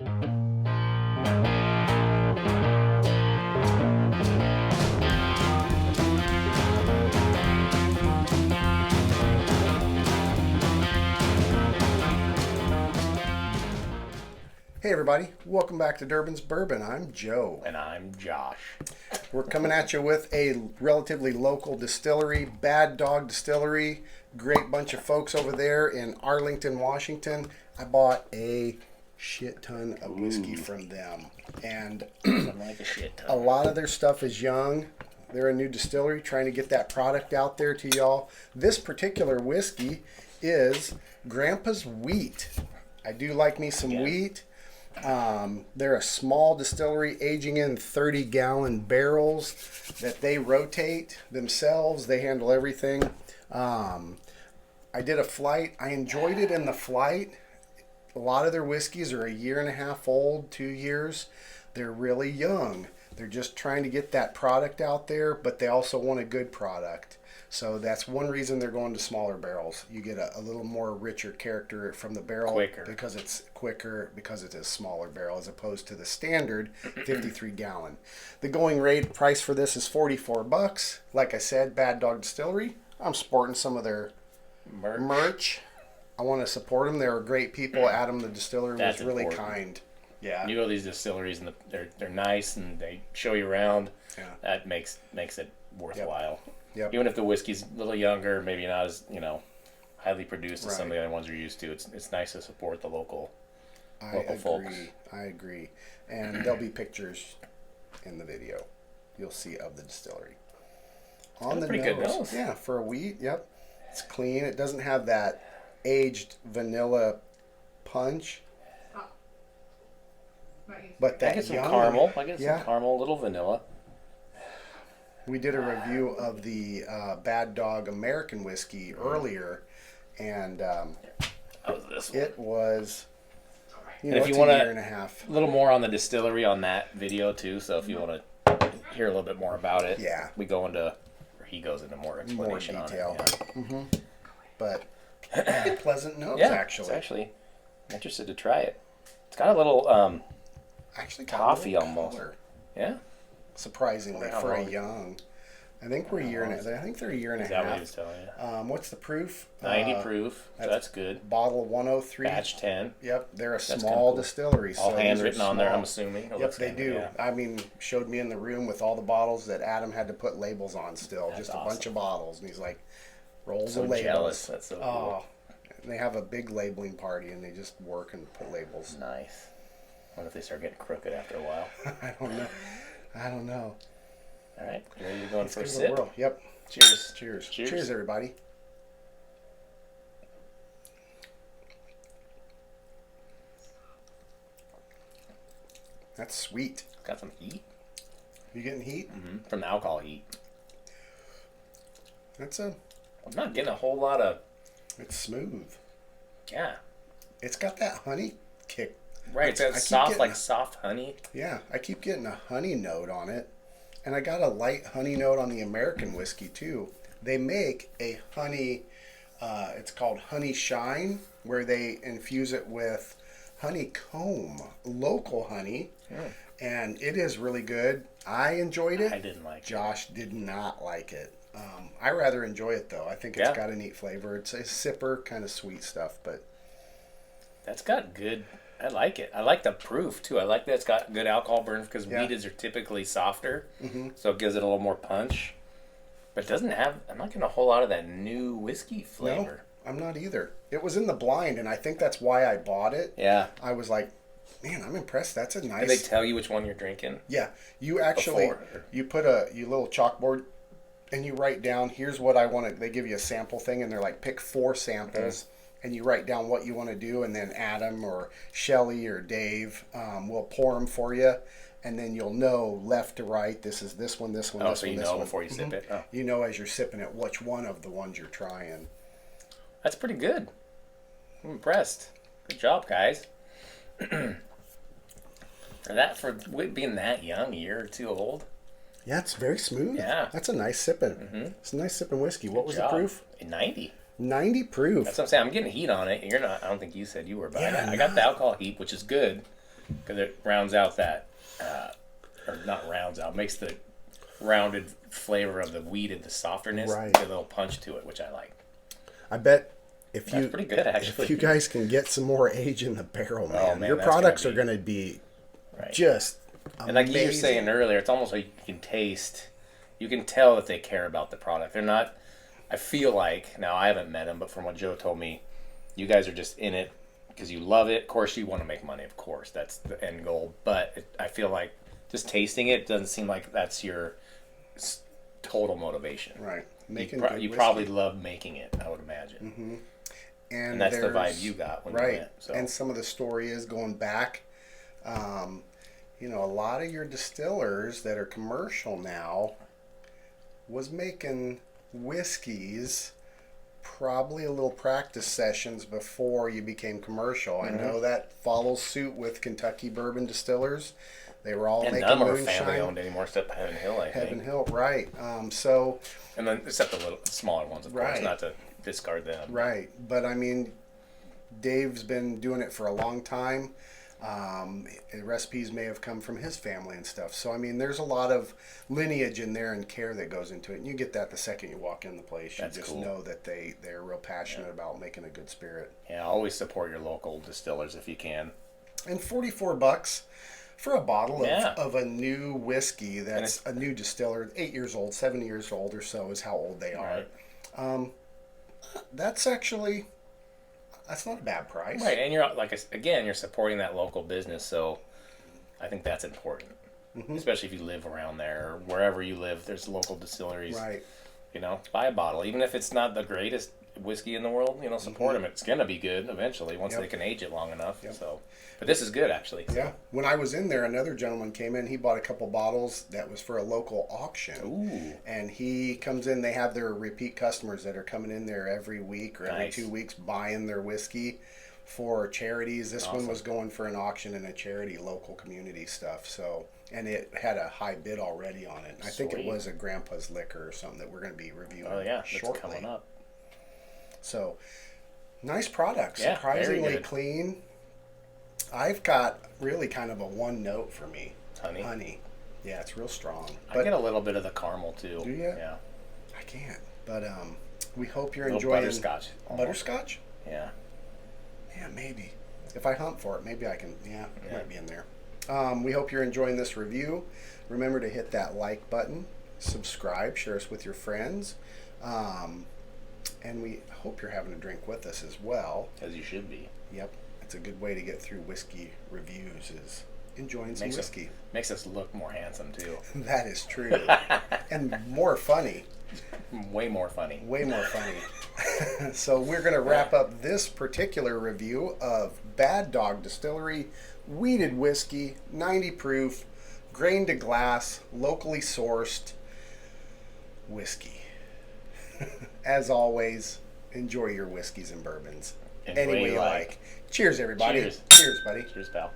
Hey everybody, welcome back to Durbins Bourbon. I'm Joe. And I'm Josh. We're coming at you with a relatively local distillery, Bad Dog Distillery. Great bunch of folks over there in Arlington, Washington. I bought a shit ton of whiskey from them. And Like a shit ton. a lot of their stuff is young. They're a new distillery trying to get that product out there to y'all. This particular whiskey is Grandpa's Wheat. I do like me some wheat. They're a small distillery aging in 30-gallon barrels that they rotate themselves. They handle everything. I did a flight. I enjoyed it in the flight. A lot of their whiskeys are a year and a half old, 2 years. They're really young. They're just trying to get that product out there, but they also want a good product. So that's one reason they're going to smaller barrels. You get a little more richer character from the barrel. Quicker. Because it's quicker, because it's a smaller barrel as opposed to the standard 53-gallon. The going rate price for this is $44. Like I said, Bad Dog Distillery. I'm sporting some of their merch. I want to support them. They were great people. Adam, the distiller, was really kind. Yeah. You go to these distilleries and they're nice and they show you around. Yeah. That makes it worthwhile. Yep. Even if the whiskey's a little younger, maybe not as highly produced as some of the other ones you're used to. It's nice to support the local folks. I agree. And there'll be pictures in the video you'll see of the distillery. On the pretty nose, good nose. Yeah, for a wheat, yep. It's clean. It doesn't have that aged vanilla punch. But that I get some young, caramel. I get some caramel, a little vanilla. We did a review of the Bad Dog American whiskey earlier, and it was, if you it's want a year and a half. A little more on the distillery on that video too. So if you want to hear a little bit more about it, we go into, or he goes into more explanation detail. on it. But pleasant notes, actually. It's actually, I'm interested to try it. It's got a little actually toffee a little almost. color. Yeah. Surprisingly, for a young. I think we're a year and I think they're a year and a half. Is that what he was telling you? What's the proof? 90 proof. So that's good. Bottle 103. Batch 10. Yep, they're a small distillery. All so handwritten on there, I'm assuming. Yep, they do. Yeah. I mean, showed me in the room with all the bottles that Adam had to put labels on still. That's just a bunch of bottles. And he's like, rolls of labels. Jealous. That's so cool. And they have a big labeling party and they just work and put labels. Nice. I wonder if they start getting crooked after a while. I don't know. All right, ready to go in for a sip? Yep. Cheers. Cheers. Cheers, everybody. That's sweet. Got some heat. You getting heat? Mm-hmm. From the alcohol heat. I'm not getting a whole lot of... It's smooth. Yeah. It's got that honey kick. Right, it's that soft, soft honey. Yeah, I keep getting a honey note on it. And I got a light honey note on the American whiskey, too. They make a honey, it's called Honey Shine, where they infuse it with honeycomb, local honey. Mm. And it is really good. I enjoyed it. I didn't like it. Josh did not like it. I rather enjoy it, though. I think it's got a neat flavor. It's a sipper, kind of sweet stuff, but... That's got good... I like it. I like the proof, too. I like that it's got good alcohol burn because wheats are typically softer, so it gives it a little more punch. But it doesn't have... I'm not getting a whole lot of that new whiskey flavor. No, I'm not either. It was in the blind, and I think that's why I bought it. Yeah. I was like, man, I'm impressed. That's a nice... Did they tell you which one you're drinking? Yeah. You actually... You put your little chalkboard, and you write down, here's what I want to... They give you a sample thing, and they're like, pick 4 samples. And you write down what you want to do, and then Adam or Shelly or Dave will pour them for you, and then you'll know left to right, this is this one, this one, this so one, you this know one. before you sip it? Oh. You know as you're sipping it which one of the ones you're trying. That's pretty good. I'm impressed. Good job, guys. For being that young, a year or two old. Yeah, it's very smooth. Yeah. That's a nice sipping. Mm-hmm. It's a nice sipping whiskey. What was the proof? 90. 90 proof. That's what I'm saying. I'm getting heat on it. You're not. I don't think you said you were, but I got the alcohol heat, which is good. because it rounds out that, or not rounds out, makes the rounded flavor of the wheat and the softerness, Right. get a little punch to it, which I like. I bet That's pretty good, actually. if you guys can get some more age in the barrel, man, man, your that's products gonna are be- going to be Right. just And like you were amazing. saying earlier, it's almost like you can taste, you can tell that they care about the product. They're not, I feel like, now I haven't met them, but from what Joe told me, you guys are just in it because you love it. Of course, you want to make money, of course. That's the end goal. But I feel like just tasting it doesn't seem like that's your total motivation. Right. You, Making pro- good you whiskey. probably love making it, I would imagine. And that's the there's- vibe you got when you right. went. So. And some of the story is going back. A lot of your distillers that are commercial now was making whiskeys probably a little practice sessions before you became commercial. I know that follows suit with Kentucky bourbon distillers. They were all And making none are moonshine. family owned anymore, except Heaven Hill, I Heaven think. Hill, right? So And then except the smaller ones, of course, Right. not to discard them. right, but I mean, Dave's been doing it for a long time. Recipes may have come from his family and stuff. So I mean, there's a lot of lineage in there and care that goes into it, and you get that the second you walk in the place. You That's just cool. know that they're real passionate about making a good spirit. Yeah, always support your local distillers if you can. And $44 for a bottle Yeah. of a new whiskey And that's a new distiller, 8 years old, 7 years old or so is how old they are. Right. That's actually, that's not a bad price. Right, and you're like again, you're supporting that local business, so I think that's important, especially if you live around there or wherever you live. There's local distilleries. Right. Buy a bottle, even if it's not the greatest whiskey in the world. Support them. It's gonna be good eventually once Yep. they can age it long enough. Yep. So, but this is good actually. Yeah. When I was in there, another gentleman came in. He bought a couple bottles that was for a local auction. Ooh. And he comes in. They have their repeat customers that are coming in there every week or every Nice. 2 weeks buying their whiskey for charities. This one Awesome. was going for an auction and a charity, local community stuff. So, and it had a high bid already on it. I think it Sweet. was a Grandpa's Liquor or something that we're going to be reviewing Oh yeah, that's shortly. coming up. So, nice product. Yeah, very Surprisingly good. clean. I've got really kind of a one note for me. Honey. Honey. Yeah, it's real strong. I get a little bit of the caramel too. Do you? Yeah. I can't. But we hope you're A little enjoying butterscotch. almost. Butterscotch? Yeah. Yeah, maybe. If I hunt for it, maybe I can. Yeah, it Yeah. might be in there. We hope you're enjoying this review. Remember to hit that like button, subscribe, share us with your friends, and we hope you're having a drink with us as well. As you should be. Yep, it's a good way to get through whiskey reviews is enjoying some Makes whiskey. Makes us look more handsome too. That is true, and more funny. Way more funny. Way more funny. So we're going to wrap up this particular review of Bad Dog Distillery Wheated Whiskey, 90 proof, grain to glass, locally sourced whiskey. As always, enjoy your whiskeys and bourbons Enjoy any way you you like. like. Cheers, everybody. Cheers. Cheers, buddy. Cheers, pal.